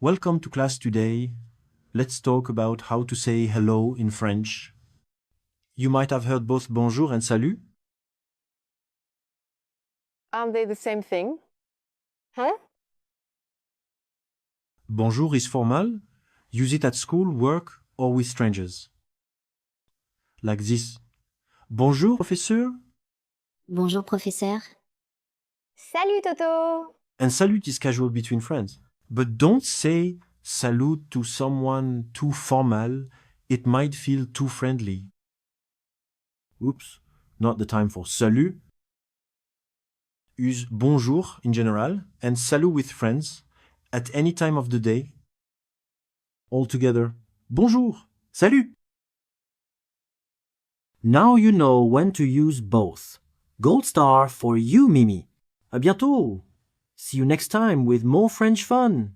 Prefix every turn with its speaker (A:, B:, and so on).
A: Welcome to class today. Let's talk about how to say hello in French. You might have heard both bonjour and salut.
B: Aren't they the same thing? Huh?
A: Bonjour is formal. Use it at school, work, or with strangers. Like this. Bonjour, professeur.
C: Bonjour, professeur.
B: Salut Toto!
A: And salut is casual between friends. But don't say salut to someone too formal. It might feel too friendly. Oops, not the time for salut. Use bonjour in general and salut with friends at any time of the day. All together. Bonjour, salut.
D: Now you know when to use both. Gold star for you, Mimi. À bientôt. See you next time with more French fun.